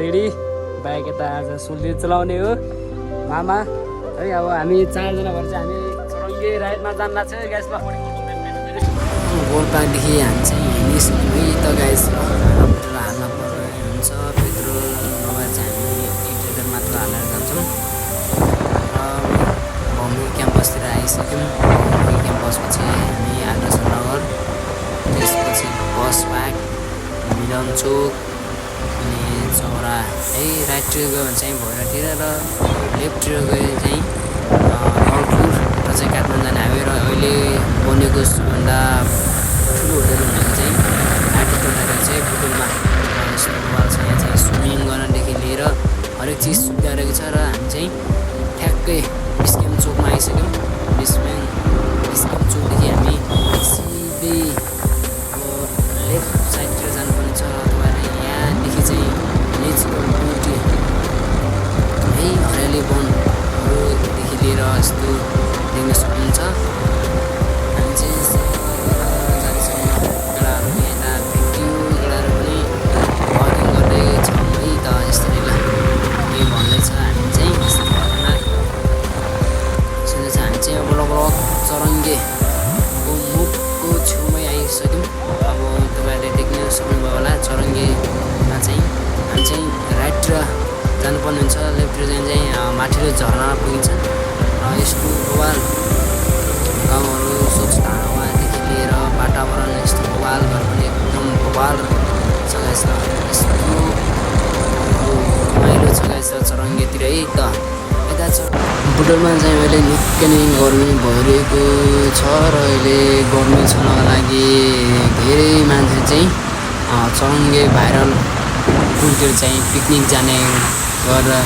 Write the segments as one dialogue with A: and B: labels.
A: Ready bike यता आज सुल्दी चलाउने हो मामा है। अब हामी 4 जना भएर चाहिँ हामी चरङ्गे राइडमा जान लाग्छ गाइसमा गोलपादेखि हामी चाहिँ हिँडिसक्यौँ है त गाइस। पेट्रोल हाल्न पर्ने हुन्छ, पेट्रोल नभए चाहिँ हामी 1 लिटर मात्र हालेर जान्छौँ। बम्बई क्याम्पसतिर आइसक्यौँ। बम्बई क्याम्पसपछि हामी आदर्शनगर, त्यसपछि बस पार्क, मिलन चोक अनि चौरा है। राइटतिर गयो भने चाहिँ भैरवतिर र लेफ्टतिर गयो चाहिँ नलपुर र चाहिँ काठमाडौँ जाने हाइवे। र अहिले बनेको सबभन्दा ठुलो होटल भनेको चाहिँ आर्टिक टोटाको चाहिँ बुटोलमा वाल छ। यहाँ चाहिँ स्विमिङ गर्नदेखि लिएर हरेक चिज सुविधा रहेको छ। र हामी चाहिँ ठ्याक्कै बिस्केम चोकमा आइसक्यौँ। बिस्केम चोकदेखि हामी सिधै लेफ्ट साइडतिर जानुपर्ने छ। तपाईँलाई यहाँदेखि चाहिँ नेचुरल ब्युटी है, हरियाली वनहरूदेखि लिएर यस्तो देख्न सक्नुहुन्छ। हामी चाहिँ जान्छौँ गडाहरू यता भेट्यौँ, गडाहरू पनि वाकिङ गर्दै छौँ है त। यस्तरी ल यही भन्दैछ हामी चाहिँ घटना सुन्दैछ। हामी चाहिँ अब लगभग चरङ्गेको मुखको छेउमै आइसक्यौँ। अब तपाईँहरूले देख्न सक्नुभयो होला चरङ्गेमा चाहिँ हामी चाहिँ राइटतिर जानुपर्ने हुन्छ। लेफ्टतिर चाहिँ माथिल्लो झरना पुगिन्छ। र यस्तो बवाल गाउँहरू, स्वच्छ हावादेखि लिएर वातावरण यस्तो बवाल घर पनि एकदम बवाल छ गाइस। यस्तो रमाइलो छ गाइस चरङ्गेतिर है त। यता छ बुटोलमा चाहिँ अहिले निकै नै गर्मी भइरहेको छ। र अहिले गर्मी छनको लागि धेरै मान्छे चाहिँ चरङ्गे भाइरल पुलतिर चाहिँ पिकनिक जाने गरेर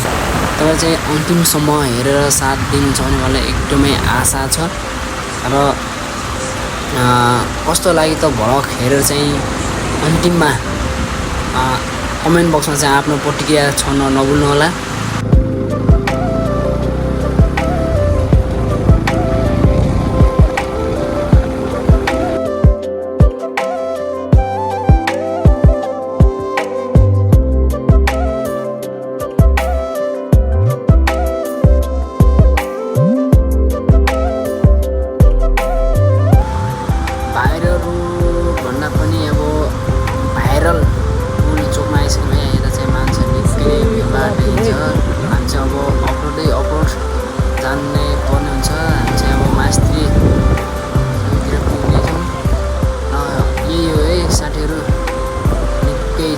A: तर चाहिँ अन्तिमसम्म हेरेर साथ दिन्छ भने मलाई एकदमै आशा छ। र कस्तो लाग्यो त भ्लग हेरेर चाहिँ अन्तिममा कमेन्ट बक्समा चाहिँ आफ्नो प्रतिक्रिया छन नभुल्नु होला।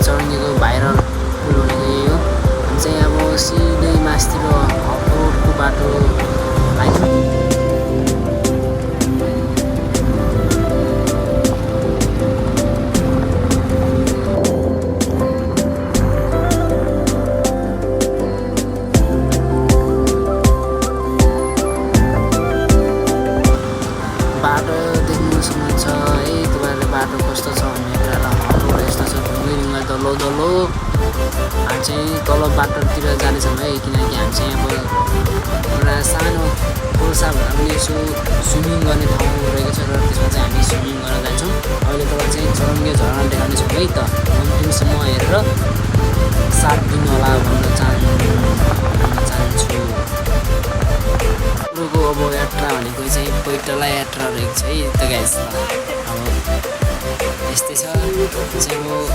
A: चरङ्गेको भाइरल पुल भनेको यही हो। हामी चाहिँ अब सिधै मास्तिर अफरोडको बाटो आइसक्यौँ। बाटो देख्नु सक्नुहुन्छ है तपाईँहरूले बाटो कस्तो छ भन्ने कुरालाई। हलहरू यस्तो छ ढुङ्गा दल्लो दल्लो। हामी चाहिँ तल बाटोतिर जानेछौँ है, किनकि हामी चाहिँ अब एउटा सानो खोल्सा भन्दा पनि यसो स्विमिङ गर्ने ठाउँ रहेको छ। र त्यसमा चाहिँ हामी स्विमिङ गर्न जान्छौँ। अहिले तपाईँ चाहिँ चरङ्गे झरना देखाउनेछौँ है त। अन्तिमसम्म हेरेर साथ दिनु होला भन्न चाहन्छु। कुरोको अब यात्रा भनेको चाहिँ पैटला यात्रा रहेको छ है त गाइस। अब यस्तै छ चाहिँ अब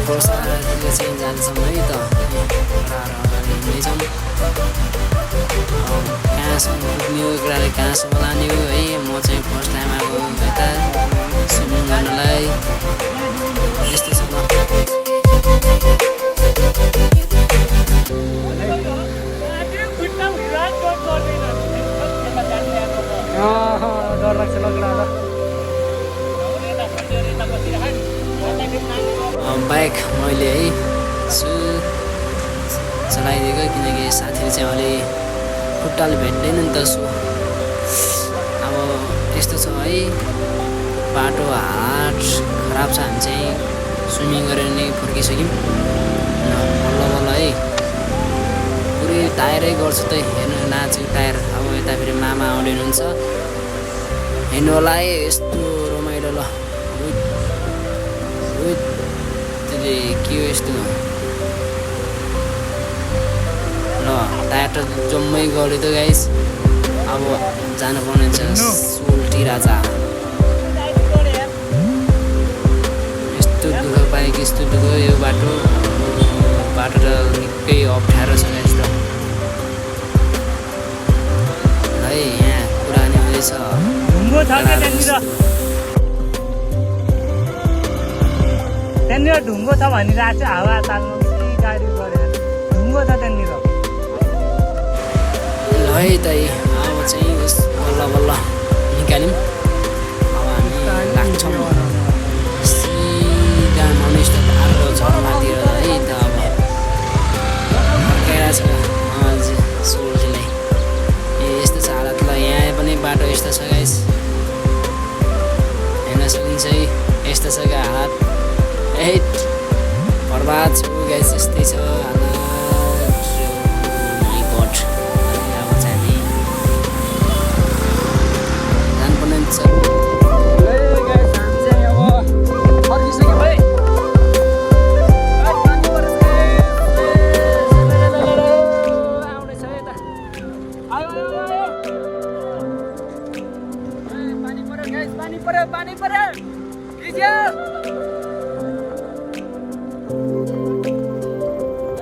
A: खोल्सातिर चाहिँ जान्छौँ है त। अगाडि हिँड्दैछौँ। कहाँसम्म पुग्ने हो कुराले कहाँसम्म लाने हो है। म चाहिँ फर्स्ट टाइम आएको यता स्विमिङ गर्नलाई। यस्तै छ ल। डर लाग्छ बाइक मैले है चलाइदिएको, किनकि साथीले चाहिँ अलि खुट्टाले भेट्दैन नि त। सो अब यस्तो छ है, बाटो हाट खराब छ। हामी चाहिँ स्विमिङ गरेर नै फर्किसक्यौँ। बल्ल बल्ल है पुरै टायरै गर्छु त हेर्नु नाच्यो टायर। अब यता फेरि मामा आउँदै हुनुहुन्छ हेर्नु होला है। यस्तो रमाइलो ल। त्यसले के हो यस्तो बाटो जम्मै गऱ्यो गाइस। अब जानुपर्ने छ सोल्टी राजा। यस्तो दुःख पाएँ कि यस्तो दुःख यो बाटो त निकै अप्ठ्यारो छ यस्तो है। यहाँ पुरानो हुँदैछ
B: ढुङ्गो छ क्या त्यहाँनिर ढुङ्गो छ भनिरहेको थियो हावा ताल्नु गाडी गरेर ढुङ्गो छ त्यहाँनिर।
A: ल है त अब चाहिँ बल्ल बल्ल निकाल्यौँ। अब हामी लाग्छौँ सिधा मनिष्ठ अर्को झरनातिर है त। अब फर्काइरहेको छ सोल्टीलाई। यस्तो छ हालत। ल यहाँ पनि बाटो यस्तो छ गाइस, हेर्न सकिन्छ है। यस्तो छ क्या हालत। बर्बाद छु गाइस, यस्तै छ हालत। My God. अब चाहिँ जानुपर्ने छ।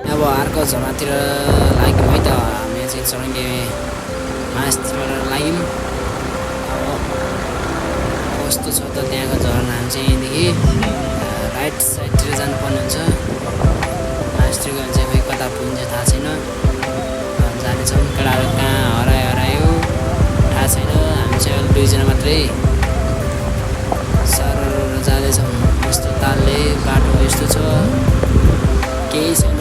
A: अब अर्को झरनातिर लाग्यौँ है त। हामी चाहिँ चढ्ने मास्तिर लाग्यौँ। अब कस्तो छ त त्यहाँको झरना। हामी चाहिँ यहाँदेखि राइट साइडतिर जानुपर्ने हुन्छ। मास्तिर गयो भने चाहिँ खोइ कता पुगिन्छ थाहा छैन। जानेछौँ केटाहरू कहाँ हरायो थाहा छैन। हामी चाहिँ अहिले 2 जना मात्रै सर जाँदैछौँ। यस्तो तालले बाटो यस्तो छ, केही छैन।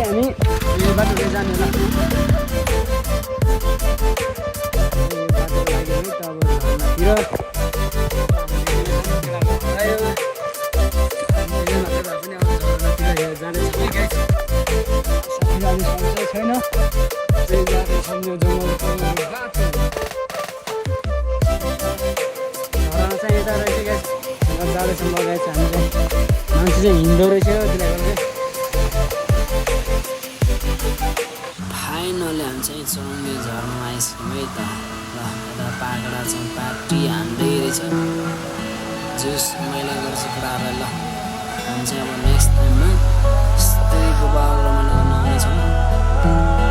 A: हामी यो बाटो जाने होला। मान्छे चाहिँ हिँड्दो रहेछ त्यसले गर्दा फाइनली हामी चाहिँ चौङ्गे झर्नामा आइसक्यौँ है त। ल यता पागडा चाहिँ पार्टी हान्दै रहेछ जुस मैले गर्छु कुराहरूलाई। ल हामी चाहिँ अब नेक्स्ट टाइममा यस्तै गोपाल रमाइलो गर्न आउनेछौँ।